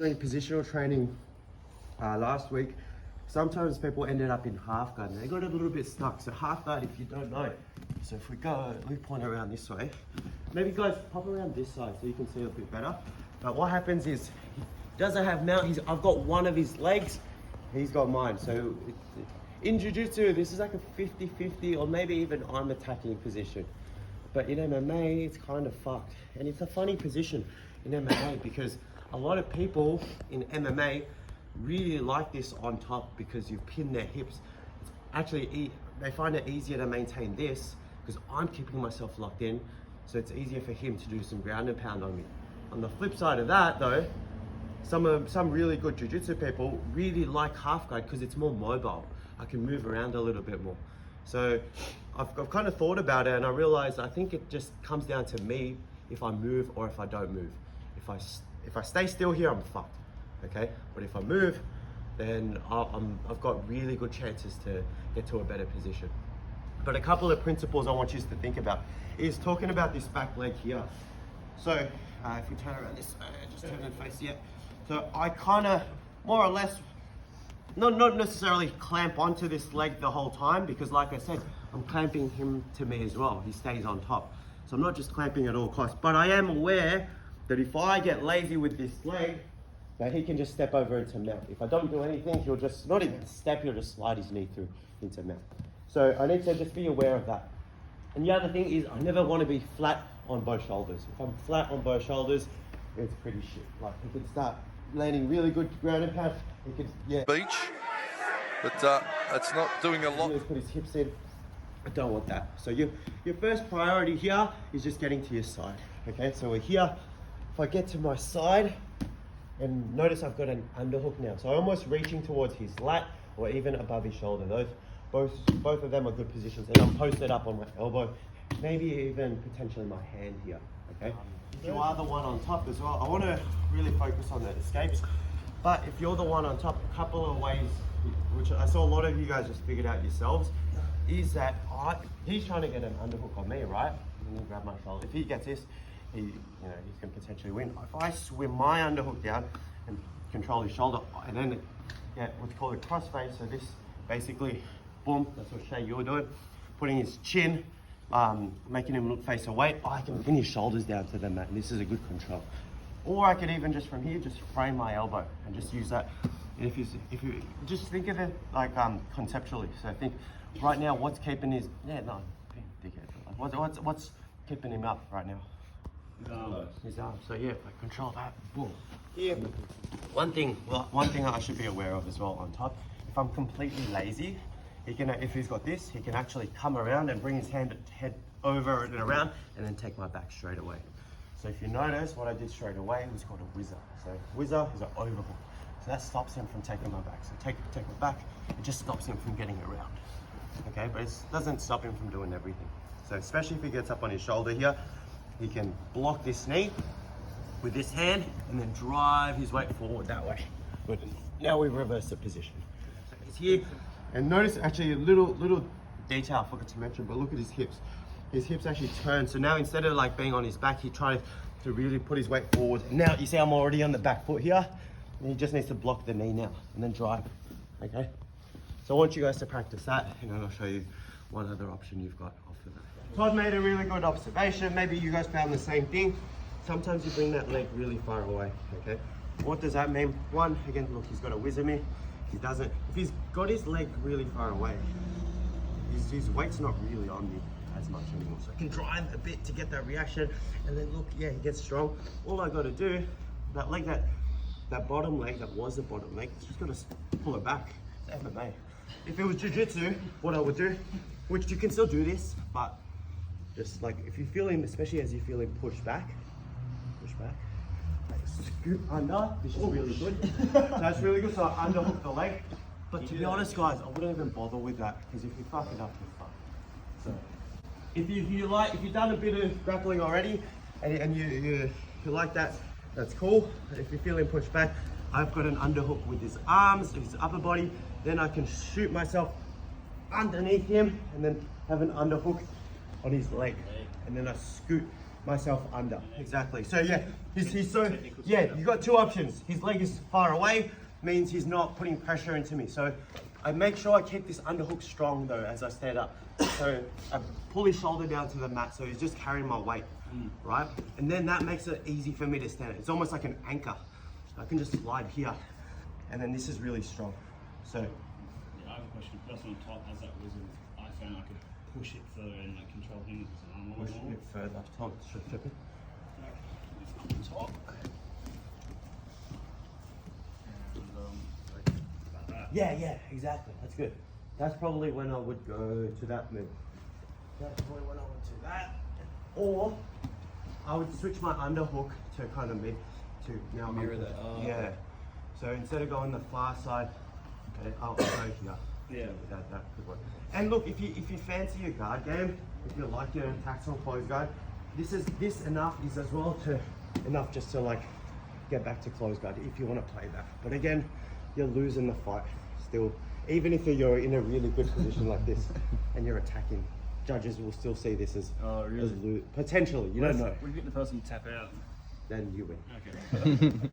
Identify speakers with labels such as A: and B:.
A: Doing positional training last week, sometimes people ended up in half guard and they got a little bit stuck. So half guard, if you don't know, so if we go, we point around this way, maybe guys pop around this side so you can see a bit better. But what happens is he doesn't have mount. I've got one of his legs, he's got mine. So in jiu-jitsu, this is like a 50-50 or maybe even I'm attacking position. But in MMA, it's kind of fucked. And it's a funny position in MMA because a lot of people in MMA really like this on top because you've pinned their hips. It's actually, they find it easier to maintain this because I'm keeping myself locked in. So it's easier for him to do some ground and pound on me. On the flip side of that though, some really good jiu-jitsu people really like half guard because it's more mobile. I can move around a little bit more. So I've kind of thought about it and I realized I think it just comes down to me if I move or if I don't move. If I stay still here, I'm fucked, okay? But if I move, then I've got really good chances to get to a better position. But a couple of principles I want you to think about is talking about this back leg here. So if we turn around this, just turn and face, yeah. So I kind of, more or less, not necessarily clamp onto this leg the whole time because like I said, I'm clamping him to me as well. He stays on top. So I'm not just clamping at all costs, but I am aware that if I get lazy with this leg, that he can just step over into mount. If I don't do anything, he'll just, not even step, he'll just slide his knee through into mount. So I need to just be aware of that. And the other thing is I never want to be flat on both shoulders. If I'm flat on both shoulders, it's pretty shit. Like he could start landing really good ground and pound. He could, yeah.
B: Beach, but it's not doing a lot.
A: He's put his hips in. I don't want that. So your first priority here is just getting to your side. Okay, so we're here. If I get to my side, and notice I've got an underhook now. So I'm almost reaching towards his lat or even above his shoulder. Those both of them are good positions. And I'm posted up on my elbow, maybe even potentially my hand here. Okay. If you are the one on top as well, I want to really focus on the escapes. But if you're the one on top, a couple of ways, which I saw a lot of you guys just figured out yourselves, is that he's trying to get an underhook on me, right? And then grab my shoulder. If he gets this, he can potentially win. If I swim my underhook down and control his shoulder, and then get what's called a crossface, so this basically, boom, that's what Shay, you're doing, putting his chin, making him face away, I can pin his shoulders down to the mat, and this is a good control. Or I could even just from here, just frame my elbow and just use that. And if you just think of it like conceptually, so think right now, what's keeping his, what's keeping him up right now? His arm. So yeah, if I control that, boom. Yeah. One thing I should be aware of as well on top, if I'm completely lazy, he can, if he's got this, he can actually come around and bring his head over and around and then take my back straight away. So if you notice, what I did straight away was called a whizzer. So whizzer is an overhook. So that stops him from taking my back. So take my back, it just stops him from getting around. Okay, but it doesn't stop him from doing everything. So especially if he gets up on his shoulder here, he can block this knee with this hand and then drive his weight forward that way. But now we reverse the position. So he's here, and notice actually a little detail I forgot to mention, but look at his hips. His hips actually turn. So now instead of like being on his back, he tries to really put his weight forward. Now you see I'm already on the back foot here, and he just needs to block the knee now and then drive, okay? So I want you guys to practice that, and then I'll show you one other option you've got after that. Todd made a really good observation. Maybe you guys found the same thing. Sometimes you bring that leg really far away, okay? What does that mean? One, again, look, he's got a whizzer me. He doesn't, if he's got his leg really far away, his weight's not really on me as much anymore. So I can drive a bit to get that reaction, and then look, yeah, he gets strong. All I gotta do, that leg, that bottom leg, that was the bottom leg, it's just gotta pull it back. It's MMA. If it was jiu-jitsu, what I would do, which you can still do this, but just like if you feel him, especially as you feel him push back, like scoop under, this is really good. That's really good, so I underhook the leg. But to be honest guys, I wouldn't even bother with that, because if you fuck it up, you're fucked. So if you've done a bit of grappling already, and you like that, that's cool. If you feel him push back, I've got an underhook with his arms, his upper body, then I can shoot myself underneath him, and then have an underhook on his leg, and then I scoot myself under. Exactly. So yeah, He's so, yeah, you got two options. His leg is far away, means he's not putting pressure into me. So I make sure I keep this underhook strong though as I stand up. So I pull his shoulder down to the mat so he's just carrying my weight, right? And then that makes it easy for me to stand. It's almost like an anchor. I can just slide here, and then this is really strong. So
C: Yeah, I have a question. First one top as that was, I found I could push it further and like control him.
A: push it further. Tom, should flip it.
C: Top. And like that.
A: Yeah, exactly. That's good. That's probably when I would go to that move. That's probably when I would do that. Or I would switch my underhook to kind of mid to now
D: Mirror that. Oh,
A: yeah.
D: okay.
A: So instead of going the far side, okay, I'll go here.
C: Yeah.
A: That could work. And look, if you fancy your guard game, if you like your attacks on close guard, this enough is as well to enough just to like get back to close guard if you want to play that. But again, you're losing the fight still. Even if you're in a really good position like this and you're attacking, judges will still see this as,
C: Oh, really?
A: as potentially. You don't know.
C: We get the person to tap out.
A: Then you win.
C: Okay.